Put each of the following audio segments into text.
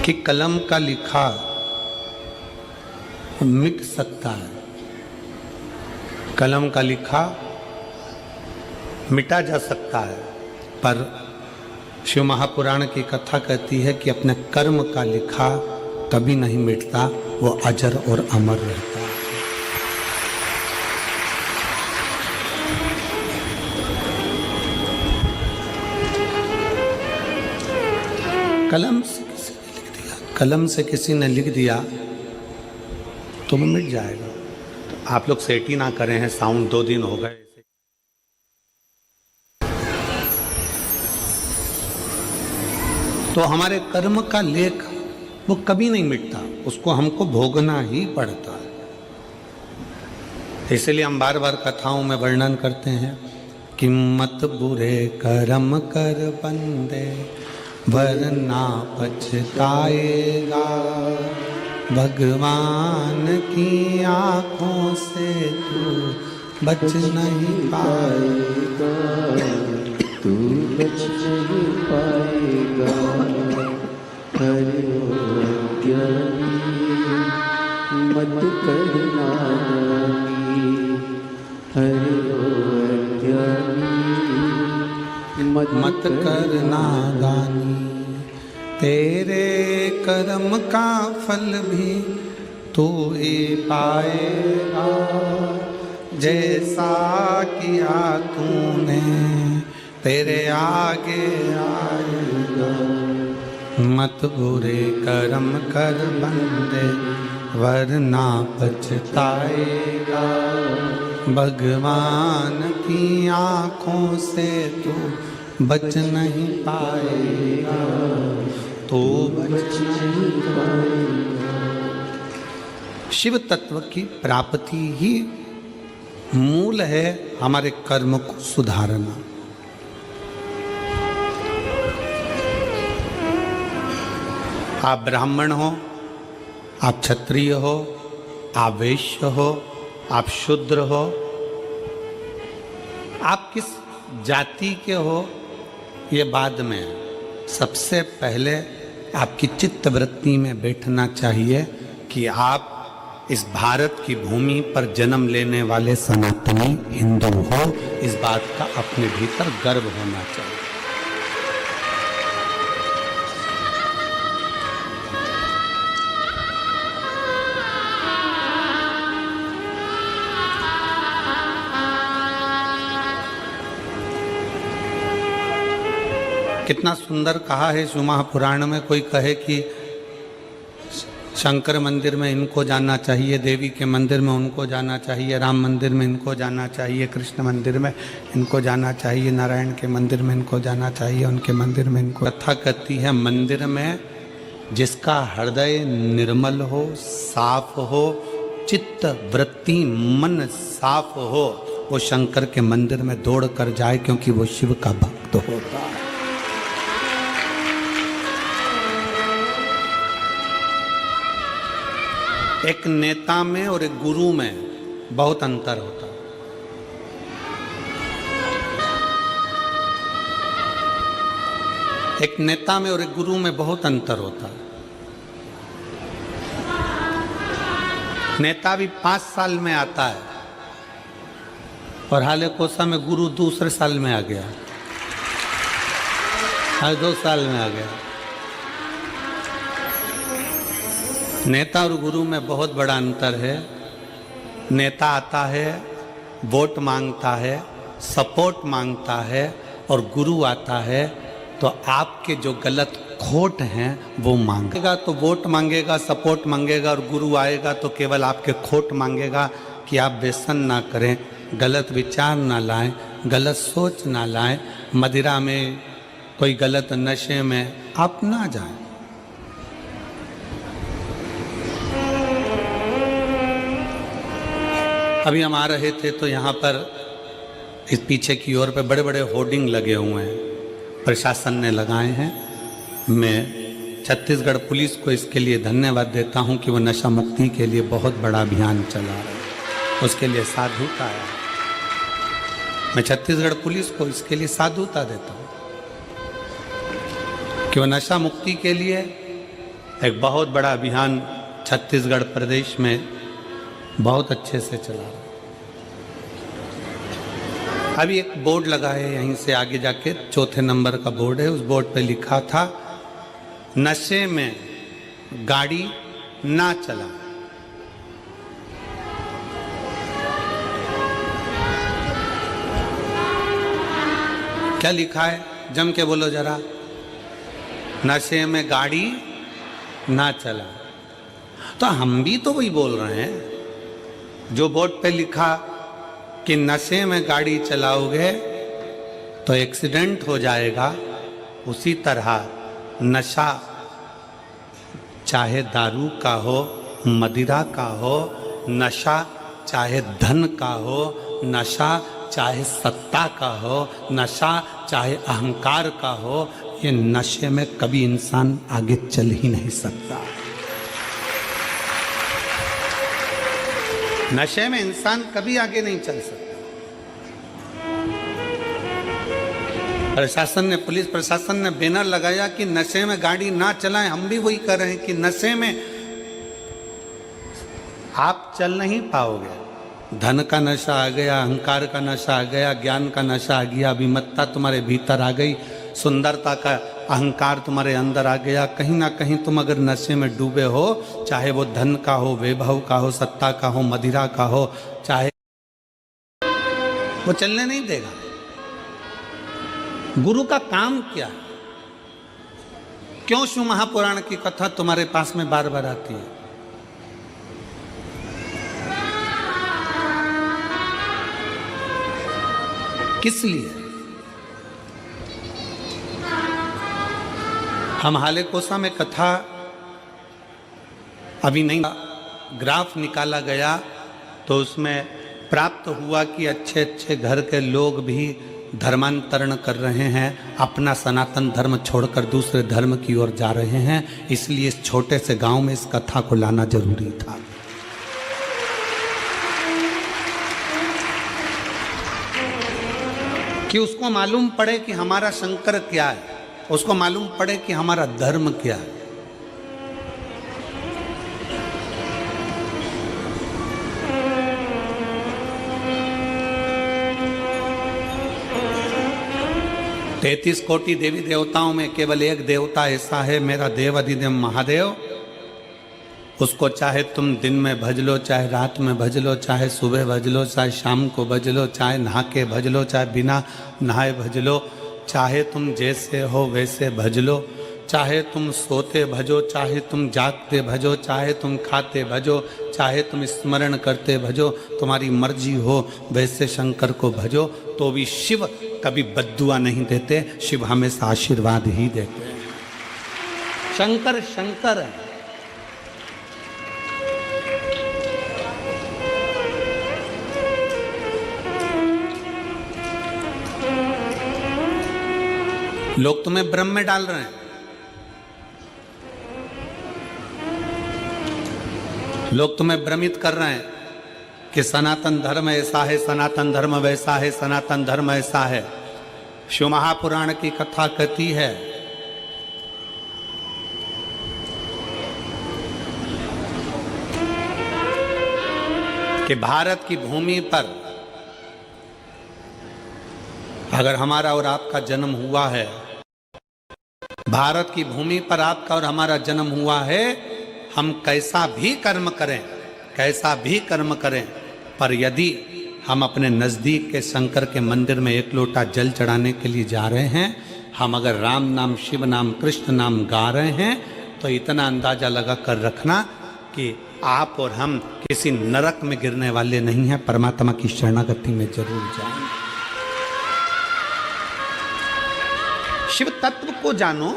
कि कलम का लिखा मिट सकता है, कलम का लिखा मिटा जा सकता है, पर शिव महापुराण की कथा कहती है कि अपने कर्म का लिखा कभी नहीं मिटता, वो अजर और अमर रहता है। कलम से किसी ने लिख दिया तो वो मिट जाएगा। तो आप लोग सेट ही ना करें हैं, साउंड 2 दिन हो गए। तो हमारे कर्म का लेख वो कभी नहीं मिटता, उसको हमको भोगना ही पड़ता है। इसलिए हम बार बार कथाओं में वर्णन करते हैं कि मत बुरे कर्म कर बंदे वरना पछताएगा, भगवान की आंखों से तू बच नहीं पाएगा, तू बच नहीं पाएगा। हरि ज्ञानी मत करना दानी, हरि ज्ञानी मत करना दानी, तेरे कर्म का फल भी तू ही पाएगा, जैसा किया तूने तेरे आगे आएगा। मत बुरे कर्म कर बंदे वरना पछताएगा, भगवान की आंखों से तू बच नहीं पाएगा, तो बच नहीं पाएगा। शिव तत्व की प्राप्ति ही मूल है हमारे कर्म को सुधारना। आप ब्राह्मण हो, आप क्षत्रिय हो, आप वैश्य हो, आप शूद्र हो, आप किस जाति के हो ये बाद में है। सबसे पहले आपकी चित्त वृत्ति में बैठना चाहिए कि आप इस भारत की भूमि पर जन्म लेने वाले सनातनी हिंदू हो। इस बात का अपने भीतर गर्व होना चाहिए। कितना सुंदर कहा है शिव महापुराण में। कोई कहे कि शंकर मंदिर में इनको जाना चाहिए, देवी के मंदिर में उनको जाना चाहिए, राम मंदिर में इनको जाना चाहिए, कृष्ण मंदिर में इनको जाना चाहिए, नारायण के मंदिर में इनको जाना चाहिए, उनके मंदिर में इनको। कथा कहती है मंदिर में जिसका हृदय निर्मल हो, साफ हो, चित्त वृत्ति मन साफ हो, वो शंकर के मंदिर में दौड़ कर जाए, क्योंकि वो शिव का भक्त होता है। एक नेता में और एक गुरु में बहुत अंतर होता है। एक नेता में और एक गुरु में बहुत अंतर होता है। नेता भी 5 साल में आता है और हाले कोसा में गुरु दूसरे साल में आ गया, हर 2 साल में आ गया। नेता और गुरु में बहुत बड़ा अंतर है। नेता आता है, वोट मांगता है, सपोर्ट मांगता है, और गुरु आता है तो आपके जो गलत खोट हैं वो मांगेगा। तो वोट मांगेगा, सपोर्ट मांगेगा, और गुरु आएगा तो केवल आपके खोट मांगेगा कि आप व्यसन ना करें, गलत विचार ना लाएं, गलत सोच ना लाएं, मदिरा में कोई गलत नशे में आप ना जाएं। अभी हम आ रहे थे तो यहाँ पर इस पीछे की ओर पे बड़े बड़े होर्डिंग लगे हुए हैं, प्रशासन ने लगाए हैं। मैं छत्तीसगढ़ पुलिस को इसके लिए धन्यवाद देता हूँ कि वो नशा मुक्ति के लिए बहुत बड़ा अभियान चला रहा है, उसके लिए साधुता है। मैं छत्तीसगढ़ पुलिस को इसके लिए साधुता देता हूँ कि वो नशा मुक्ति के लिए एक बहुत बड़ा अभियान छत्तीसगढ़ प्रदेश में बहुत अच्छे से चला रहा है। अभी एक बोर्ड लगा है यहीं से आगे जाके, चौथे नंबर का बोर्ड है, उस बोर्ड पे लिखा था नशे में गाड़ी ना चला। क्या लिखा है, जम के बोलो जरा। नशे में गाड़ी ना चला। तो हम भी तो वही बोल रहे हैं जो बोर्ड पे लिखा कि नशे में गाड़ी चलाओगे तो एक्सीडेंट हो जाएगा, उसी तरह नशा चाहे दारू का हो, मदिरा का हो, नशा चाहे धन का हो, नशा चाहे सत्ता का हो, नशा चाहे अहंकार का हो, ये नशे में कभी इंसान आगे चल ही नहीं सकता। नशे में इंसान कभी आगे नहीं चल सकता। प्रशासन ने, पुलिस प्रशासन ने बैनर लगाया कि नशे में गाड़ी ना चलाएं। हम भी वही कर रहे हैं कि नशे में आप चल नहीं पाओगे। धन का नशा आ गया, अहंकार का नशा आ गया, ज्ञान का नशा आ गया, अभिमत्ता तुम्हारे भीतर आ गई, सुंदरता का अहंकार तुम्हारे अंदर आ गया। कहीं ना कहीं तुम अगर नशे में डूबे हो, चाहे वो धन का हो, वैभव का हो, सत्ता का हो, मदिरा का हो, चाहे वो चलने नहीं देगा। गुरु का काम क्या है? क्यों शिव महापुराण की कथा तुम्हारे पास में बार बार आती है? किस लिए? हम हाले कोसा में कथा अभी नहीं, ग्राफ निकाला गया तो उसमें प्राप्त हुआ कि अच्छे अच्छे घर के लोग भी धर्मांतरण कर रहे हैं, अपना सनातन धर्म छोड़कर दूसरे धर्म की ओर जा रहे हैं। इसलिए इस छोटे से गांव में इस कथा को लाना जरूरी था। कि उसको मालूम पड़े कि हमारा शंकर क्या है, उसको मालूम पड़े कि हमारा धर्म क्या है। तैतीस कोटि देवी देवताओं में केवल एक देवता ऐसा है, मेरा देव अधिदेव महादेव। उसको चाहे तुम दिन में भज लो, चाहे रात में भज लो, चाहे सुबह भज लो, चाहे शाम को भज लो, चाहे नहा के भज लो, चाहे बिना नहाए भज लो, चाहे तुम जैसे हो वैसे भज लो, चाहे तुम सोते भजो, चाहे तुम जागते भजो, चाहे तुम खाते भजो, चाहे तुम स्मरण करते भजो, तुम्हारी मर्जी हो वैसे शंकर को भजो। तो भी शिव कभी बद्दुआ नहीं देते, शिव हमेशा आशीर्वाद ही देते हैं। शंकर शंकर है। लोग तुम्हें भ्रम में डाल रहे हैं, लोग तुम्हें भ्रमित कर रहे हैं कि सनातन धर्म ऐसा है, सनातन धर्म वैसा है, सनातन धर्म ऐसा है। शिव महापुराण की कथा कहती है कि भारत की भूमि पर अगर हमारा और आपका जन्म हुआ है, भारत की भूमि पर आपका और हमारा जन्म हुआ है, हम कैसा भी कर्म करें, कैसा भी कर्म करें, पर यदि हम अपने नज़दीक के शंकर के मंदिर में एक लोटा जल चढ़ाने के लिए जा रहे हैं, हम अगर राम नाम, शिव नाम, कृष्ण नाम गा रहे हैं, तो इतना अंदाज़ा लगा कर रखना कि आप और हम किसी नरक में गिरने वाले नहीं हैं, परमात्मा की शरणागति में जरूर जाएंगे। शिव तत्व को जानो,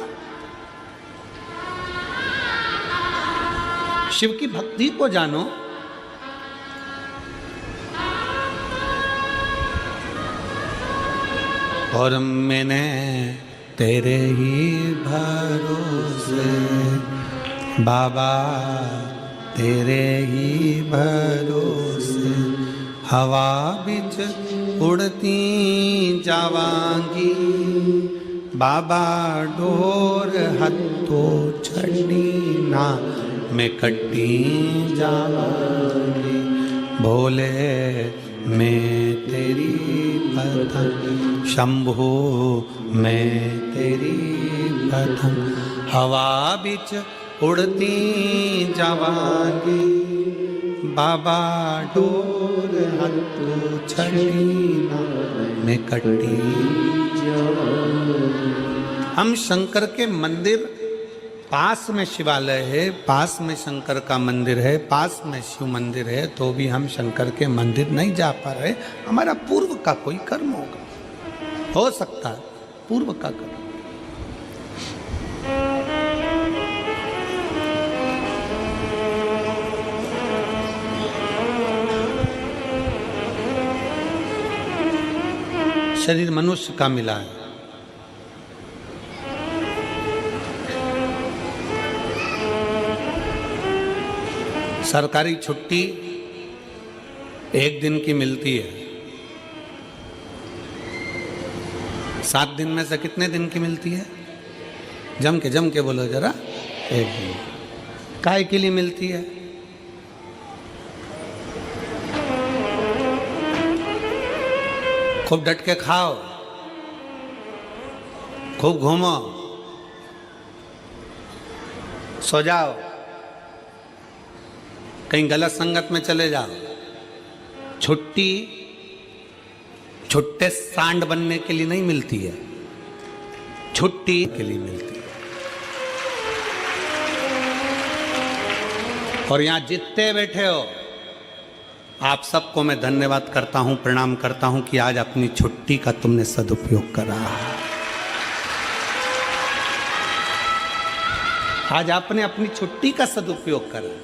शिव की भक्ति को जानो। और मैंने तेरे ही भरोसे बाबा, तेरे ही भरोसे हवा बिच उड़ती जावांगी, बाबा डोर हत्तो छड़ी ना मैं कट्टी जावांगी, भोले मैं तेरी पतंग, शंभू मैं तेरी पतंग, हवा बिच उड़ती जावांगी, बाबा डोर हत्तो छड़ी ना मैं कट्टी। हम शंकर के मंदिर, पास में शिवालय है, पास में शंकर का मंदिर है, पास में शिव मंदिर है, तो भी हम शंकर के मंदिर नहीं जा पा रहे। हमारा पूर्व का कोई कर्म होगा, हो सकता है पूर्व का कर्म। शरीर मनुष्य का मिला है, सरकारी छुट्टी 1 दिन की मिलती है, 7 दिन में से कितने दिन की मिलती है? जम के बोलो जरा। 1 दिन। काय के लिए मिलती है? खूब डट के खाओ, खूब घूमो, सो जाओ, कहीं गलत संगत में चले जाओ। छुट्टी छुट्टे सांड बनने के लिए नहीं मिलती है, छुट्टी के लिए मिलती है। और यहां जितने बैठे हो, आप सबको मैं धन्यवाद करता हूं, प्रणाम करता हूं कि आज अपनी छुट्टी का तुमने सदुपयोग करा। आज आपने अपनी छुट्टी का सदुपयोग करा।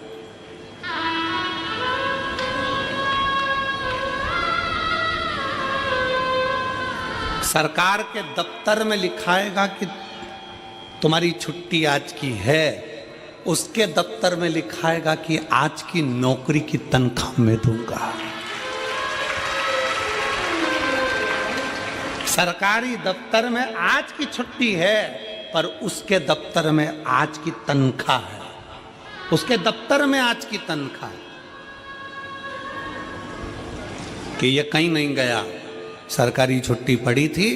सरकार के दफ्तर में लिखाएगा कि तुम्हारी छुट्टी आज की है, उसके दफ्तर में लिखाएगा कि आज की नौकरी की तनख्वाह मैं दूंगा। सरकारी दफ्तर में आज की छुट्टी है, पर उसके दफ्तर में आज की तनख्वाह है, उसके दफ्तर में आज की तनख्वाह है। कि ये कहीं नहीं गया, सरकारी छुट्टी पड़ी थी,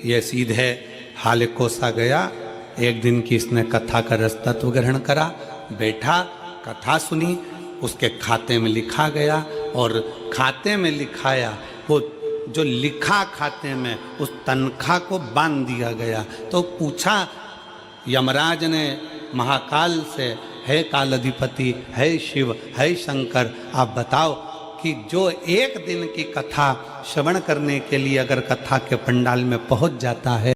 ये सीधे हालेकोसा गया। 1 दिन की इसने कथा का रसतत्व ग्रहण करा, बैठा, कथा सुनी, उसके खाते में लिखा गया, और खाते में लिखाया, वो जो लिखा खाते में उस तनख्वाह को बांध दिया गया। तो पूछा यमराज ने महाकाल से, है काल अधिपति, है शिव, है शंकर, आप बताओ कि जो 1 दिन की कथा श्रवण करने के लिए अगर कथा के पंडाल में पहुंच जाता है,